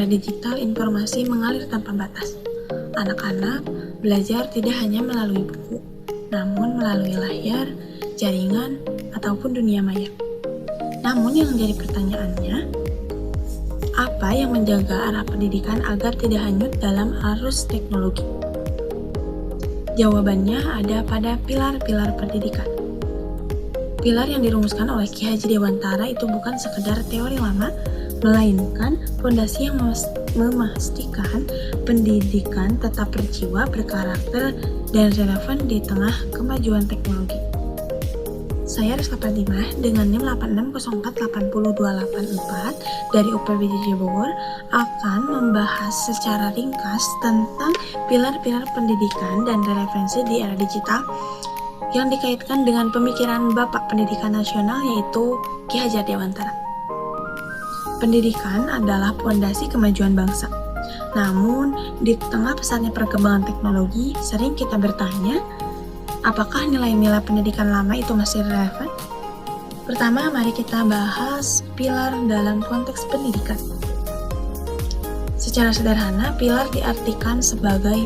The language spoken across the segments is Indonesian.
era digital, informasi mengalir tanpa batas. Anak-anak belajar tidak hanya melalui buku, namun melalui layar, jaringan, ataupun dunia maya. Namun yang jadi pertanyaannya, apa yang menjaga arah pendidikan agar tidak hanyut dalam arus teknologi? Jawabannya ada pada pilar-pilar pendidikan. Pilar yang dirumuskan oleh Ki Haji Dewantara itu bukan sekedar teori lama, melainkan fondasi yang memastikan pendidikan tetap berjiwa, berkarakter, dan relevan di tengah kemajuan teknologi. Saya Rizka Fatimah dengan NIM 86048024 dari UPBJJ Bogor akan membahas secara ringkas tentang pilar-pilar pendidikan dan relevansi di era digital yang dikaitkan dengan pemikiran Bapak Pendidikan Nasional yaitu Ki Hajar Dewantara. Pendidikan adalah pondasi kemajuan bangsa. Namun, di tengah pesatnya perkembangan teknologi, sering kita bertanya, apakah nilai-nilai pendidikan lama itu masih relevan? Pertama, mari kita bahas pilar dalam konteks pendidikan. Secara sederhana, pilar diartikan sebagai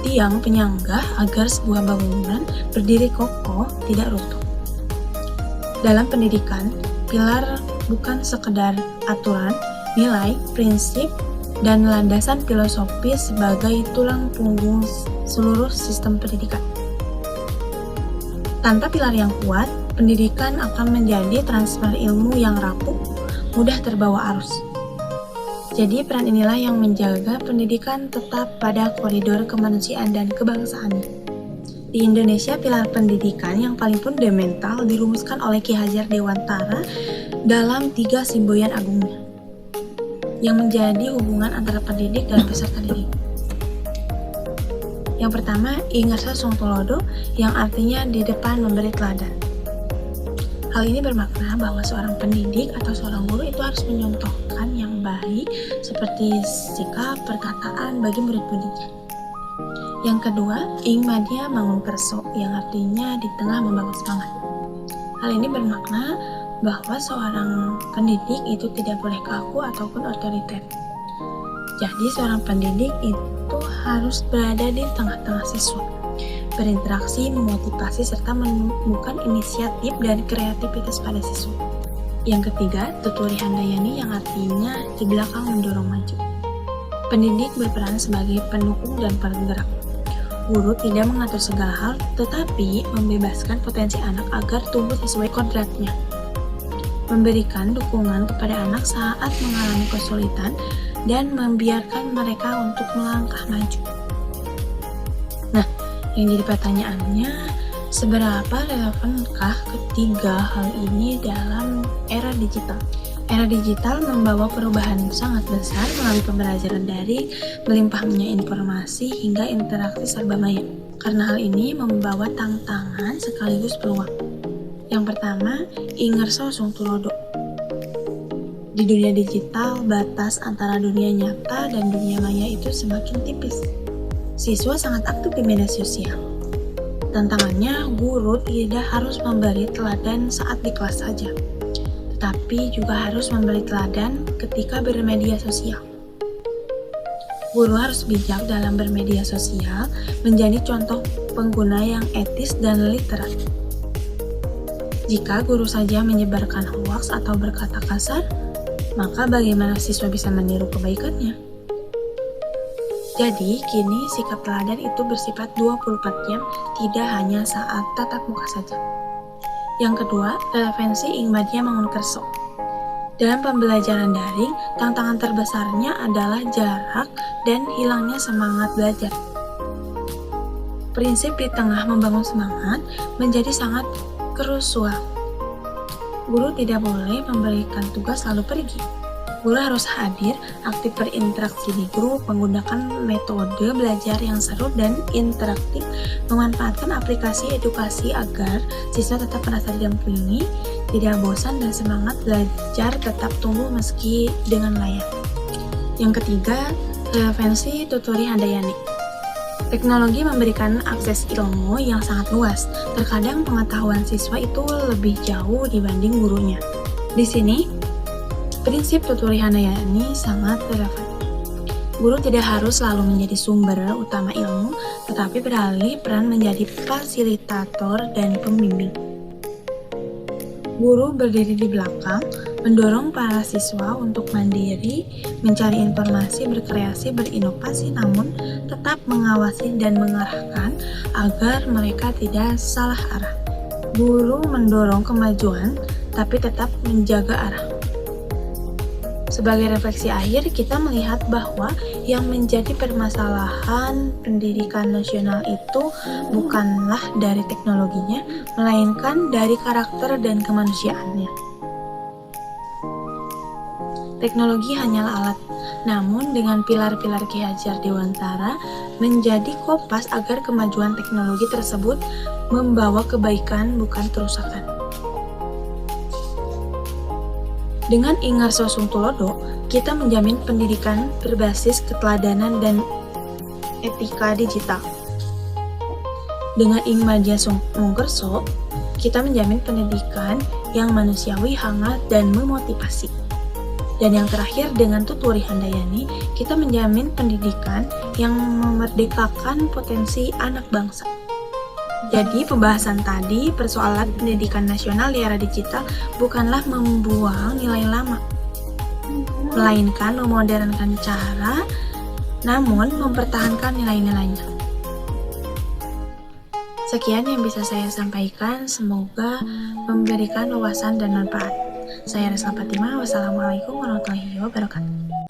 tiang penyangga agar sebuah bangunan berdiri kokoh, tidak runtuh. Dalam pendidikan, pilar bukan sekedar aturan, nilai, prinsip, dan landasan filosofis sebagai tulang punggung seluruh sistem pendidikan. Tanpa pilar yang kuat, pendidikan akan menjadi transfer ilmu yang rapuh, mudah terbawa arus. Jadi peran inilah yang menjaga pendidikan tetap pada koridor kemanusiaan dan kebangsaan. Di Indonesia, pilar pendidikan yang paling fundamental dirumuskan oleh Ki Hajar Dewantara dalam 3 semboyan agungnya, yang menjadi hubungan antara pendidik dan peserta didik. Yang pertama, Ingarsa Sung Tulodo, yang artinya di depan memberi teladan. Hal ini bermakna bahwa seorang pendidik atau seorang guru itu harus menyontohkan yang baik seperti sikap, perkataan bagi murid-muridnya. Yang kedua, Ing Madya Mangunkerso, yang artinya di tengah membangun semangat. Hal ini bermakna bahwa seorang pendidik itu tidak boleh kaku ataupun otoriter. Jadi seorang pendidik itu harus berada di tengah-tengah siswa, berinteraksi, memotivasi, serta menemukan inisiatif dan kreativitas pada siswa. Yang ketiga, Tuturi Handayani, yang artinya di belakang mendorong maju. Pendidik berperan sebagai pendukung dan penggerak. Guru tidak mengatur segala hal, tetapi membebaskan potensi anak agar tumbuh sesuai kodratnya. Memberikan dukungan kepada anak saat mengalami kesulitan dan membiarkan mereka untuk melangkah maju. Nah, yang jadi pertanyaannya, seberapa relevankah ketiga hal ini dalam era digital? Era digital membawa perubahan sangat besar melalui pembelajaran daring, melimpahnya informasi hingga interaksi serba maya. Karena hal ini membawa tantangan sekaligus peluang. Yang pertama, Ingarsa Sung Tulodo. Di dunia digital, batas antara dunia nyata dan dunia maya itu semakin tipis. Siswa sangat aktif di media sosial. Tantangannya, guru tidak harus memberi teladan saat di kelas saja, tetapi juga harus memberi teladan ketika bermedia sosial. Guru harus bijak dalam bermedia sosial, menjadi contoh pengguna yang etis dan literat. Jika guru saja menyebarkan hoaks atau berkata kasar, maka bagaimana siswa bisa meniru kebaikannya? Jadi, kini sikap teladan itu bersifat 24 jam, tidak hanya saat tatap muka saja. Yang kedua, relevansi Ing Madya Mangunkerso. Dalam pembelajaran daring, tantangan terbesarnya adalah jarak dan hilangnya semangat belajar. Prinsip di tengah membangun semangat menjadi sangat kerusuhan. Guru tidak boleh memberikan tugas lalu pergi. Guru harus hadir, aktif berinteraksi di grup, menggunakan metode belajar yang seru dan interaktif, memanfaatkan aplikasi edukasi agar siswa tetap merasa didampingi, tidak bosan dan semangat belajar tetap tumbuh meski dengan layar. Yang ketiga, relevansi Tuturi Handayani. Teknologi memberikan akses ilmu yang sangat luas. Terkadang pengetahuan siswa itu lebih jauh dibanding gurunya. Di sini, prinsip Tuturi Handayani sangat relevan. Guru tidak harus selalu menjadi sumber utama ilmu, tetapi beralih peran menjadi fasilitator dan pembimbing. Guru berdiri di belakang, mendorong para siswa untuk mandiri, mencari informasi, berkreasi, berinovasi, namun tetap mengawasi dan mengarahkan agar mereka tidak salah arah. Guru mendorong kemajuan, tapi tetap menjaga arah. Sebagai refleksi akhir, kita melihat bahwa yang menjadi permasalahan pendidikan nasional itu bukanlah dari teknologinya, melainkan dari karakter dan kemanusiaannya. Teknologi hanyalah alat, namun dengan pilar-pilar Ki Hajar Dewantara menjadi kompas agar kemajuan teknologi tersebut membawa kebaikan bukan kerusakan. Dengan Ingarso Sungtulodo, kita menjamin pendidikan berbasis keteladanan dan etika digital. Dengan Ingmadya Mungkerso, kita menjamin pendidikan yang manusiawi, hangat, dan memotivasi. Dan yang terakhir dengan Tutwori Handayani, kita menjamin pendidikan yang memerdekakan potensi anak bangsa. Jadi pembahasan tadi, persoalan pendidikan nasional di era digital bukanlah membuang nilai lama, melainkan memodernkan cara, namun mempertahankan nilai-nilainya. Sekian yang bisa saya sampaikan, semoga memberikan wawasan dan manfaat. Saya Resna Fatimah, wassalamualaikum warahmatullahi wabarakatuh.